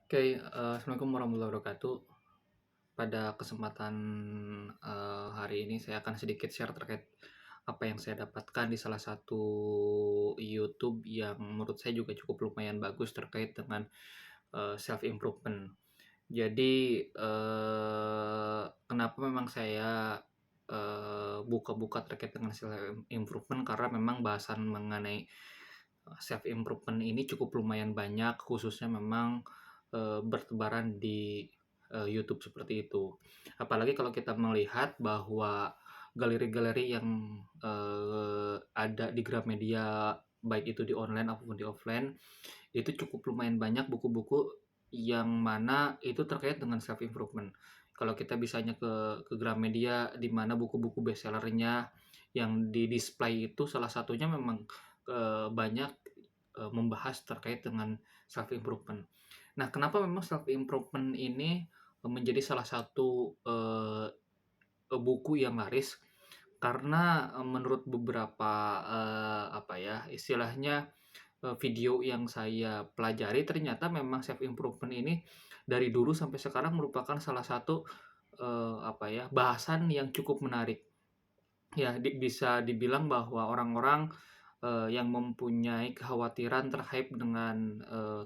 Oke, Assalamualaikum warahmatullahi wabarakatuh. Pada kesempatan, hari ini saya akan sedikit share terkait apa yang saya dapatkan di salah satu YouTube yang menurut saya juga cukup lumayan bagus terkait dengan, self improvement. Jadi, kenapa memang saya, buka-buka terkait dengan self improvement karena memang bahasan mengenai, self improvement ini cukup lumayan banyak, khususnya memang, bertebaran di, YouTube seperti itu. Apalagi kalau kita melihat bahwa galeri-galeri yang, ada di Gramedia, baik itu di online ataupun di offline, itu cukup lumayan banyak buku-buku yang mana itu terkait dengan self improvement. Kalau kita bisanya ke Gramedia di mana buku-buku bestsellernya yang di-display itu salah satunya memang, banyak, membahas terkait dengan self improvement. Nah, kenapa memang self improvement ini, menjadi salah satu, buku yang laris? Karena, menurut beberapa, apa ya, istilahnya video yang saya pelajari ternyata memang self improvement ini dari dulu sampai sekarang merupakan salah satu, apa ya, bahasan yang cukup menarik. Ya, bisa dibilang bahwa orang-orang, yang mempunyai kekhawatiran terkait dengan,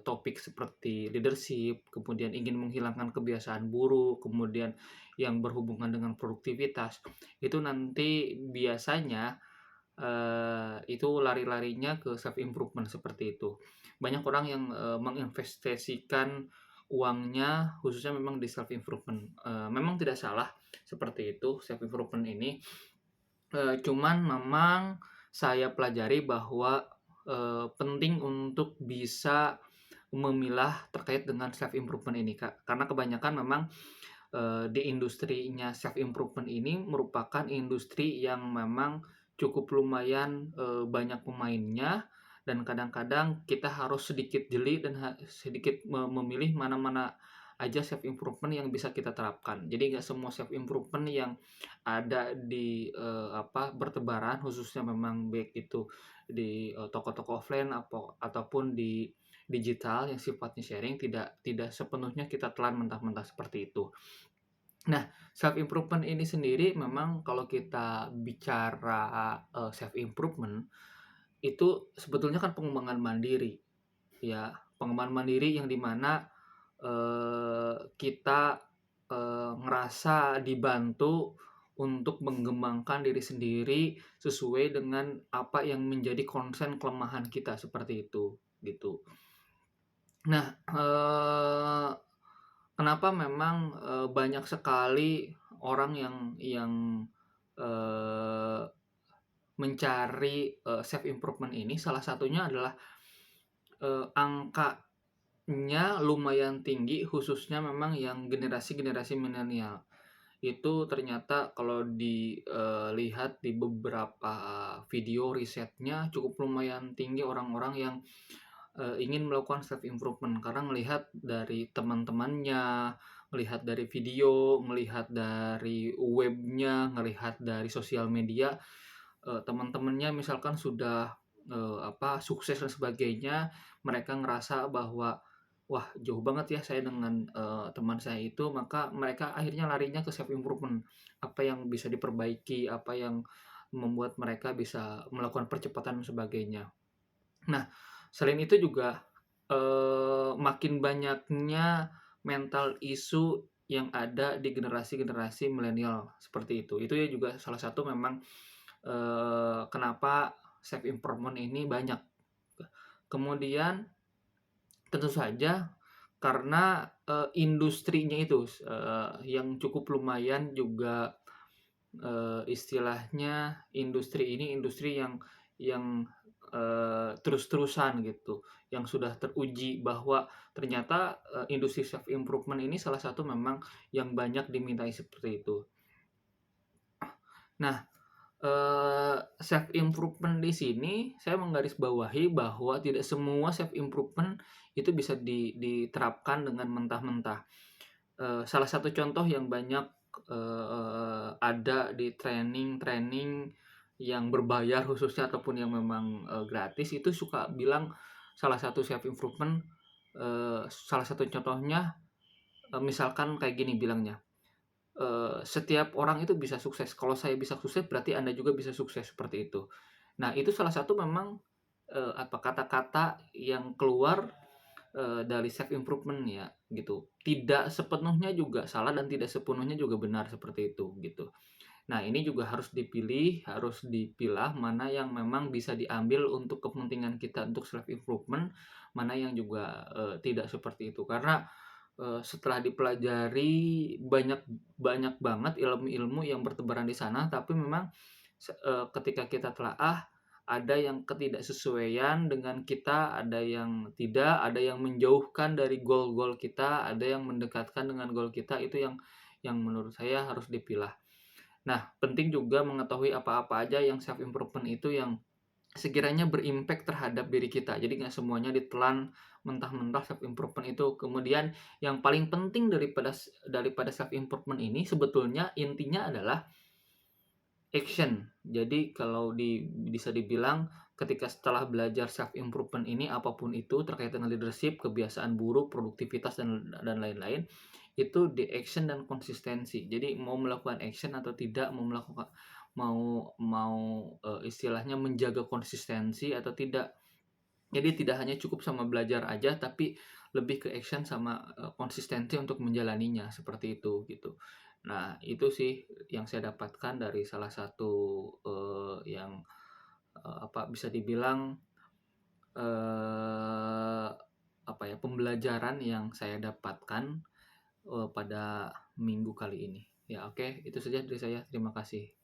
topik seperti leadership, kemudian ingin menghilangkan kebiasaan buruk, kemudian yang berhubungan dengan produktivitas, itu nanti biasanya itu lari-larinya ke self improvement seperti itu. Banyak orang yang, menginvestasikan uangnya khususnya memang di self improvement, memang tidak salah seperti itu self improvement ini, cuman memang saya pelajari bahwa, penting untuk bisa memilah terkait dengan self improvement ini, Kak. Karena kebanyakan memang, di industrinya self improvement ini merupakan industri yang memang cukup lumayan, banyak pemainnya dan kadang-kadang kita harus sedikit jeli dan sedikit memilih mana-mana aja self improvement yang bisa kita terapkan. Jadi nggak semua self improvement yang ada di, bertebaran khususnya memang baik itu di, toko-toko offline ataupun di digital yang sifatnya sharing tidak tidak sepenuhnya kita telan mentah-mentah seperti itu. Nah, self improvement ini sendiri memang kalau kita bicara, self improvement, itu sebetulnya kan pengembangan mandiri, ya. Pengembangan mandiri yang di mana, kita, ngerasa dibantu untuk mengembangkan diri sendiri sesuai dengan apa yang menjadi konsen kelemahan kita, seperti itu, gitu. Nah, kenapa memang, banyak sekali orang yang, eee, mencari, self improvement ini, salah satunya adalah, angkanya lumayan tinggi khususnya memang yang generasi-generasi milenial. Itu ternyata kalau dilihat di beberapa video risetnya cukup lumayan tinggi orang-orang yang ingin melakukan self improvement karena melihat dari teman-temannya, melihat dari video, melihat dari webnya, melihat dari sosial media, teman-temannya misalkan sudah, sukses dan sebagainya, mereka ngerasa bahwa, "Wah, jauh banget ya saya dengan, teman saya itu," maka mereka akhirnya larinya ke self improvement. Apa yang bisa diperbaiki, apa yang membuat mereka bisa melakukan percepatan dan sebagainya. Nah, selain itu juga, makin banyaknya mental issue yang ada di generasi-generasi milenial, seperti itu. Itu ya juga salah satu memang, kenapa self improvement ini banyak. Kemudian tentu saja karena, industrinya itu, yang cukup lumayan juga, istilahnya industri ini industri yang, terus-terusan gitu, yang sudah teruji bahwa ternyata, industri self improvement ini salah satu memang yang banyak dimintai seperti itu. Nah, self improvement di sini saya menggarisbawahi bahwa tidak semua self improvement itu bisa diterapkan dengan mentah-mentah. Salah satu contoh yang banyak, ada di training-training yang berbayar khususnya ataupun yang memang, gratis itu suka bilang salah satu self improvement, salah satu contohnya, misalkan kayak gini bilangnya, "Setiap orang itu bisa sukses, kalau saya bisa sukses berarti Anda juga bisa sukses," seperti itu. Nah, itu salah satu memang, kata-kata yang keluar, dari self improvement ya, gitu. Tidak sepenuhnya juga salah dan tidak sepenuhnya juga benar, seperti itu, gitu. Nah, ini juga harus dipilih, harus dipilah mana yang memang bisa diambil untuk kepentingan kita untuk self improvement, mana yang juga, tidak seperti itu. Karena, setelah dipelajari banyak banyak banget ilmu-ilmu yang bertebaran di sana, tapi memang ketika kita telaah, ada yang ketidaksesuaian dengan kita, ada yang tidak, ada yang menjauhkan dari goal-goal kita, ada yang mendekatkan dengan goal kita, itu yang menurut saya harus dipilah. Nah, penting juga mengetahui apa-apa aja yang self improvement itu yang sekiranya berimpact terhadap diri kita. Jadi nggak semuanya ditelan mentah-mentah self improvement itu. Kemudian yang paling penting daripada self improvement ini sebetulnya intinya adalah action. Jadi kalau bisa dibilang ketika setelah belajar self improvement ini apapun itu terkait dengan leadership, kebiasaan buruk, produktivitas dan lain-lain, itu di action dan konsistensi. Jadi mau melakukan action atau tidak, mau melakukan mau mau istilahnya menjaga konsistensi atau tidak. Jadi tidak hanya cukup sama belajar aja tapi lebih ke action sama konsistensi untuk menjalaninya seperti itu gitu. Nah, itu sih yang saya dapatkan dari salah satu yang apa bisa dibilang eh apa ya pembelajaran yang saya dapatkan pada minggu kali ini. Ya, oke, itu saja dari saya. Terima kasih.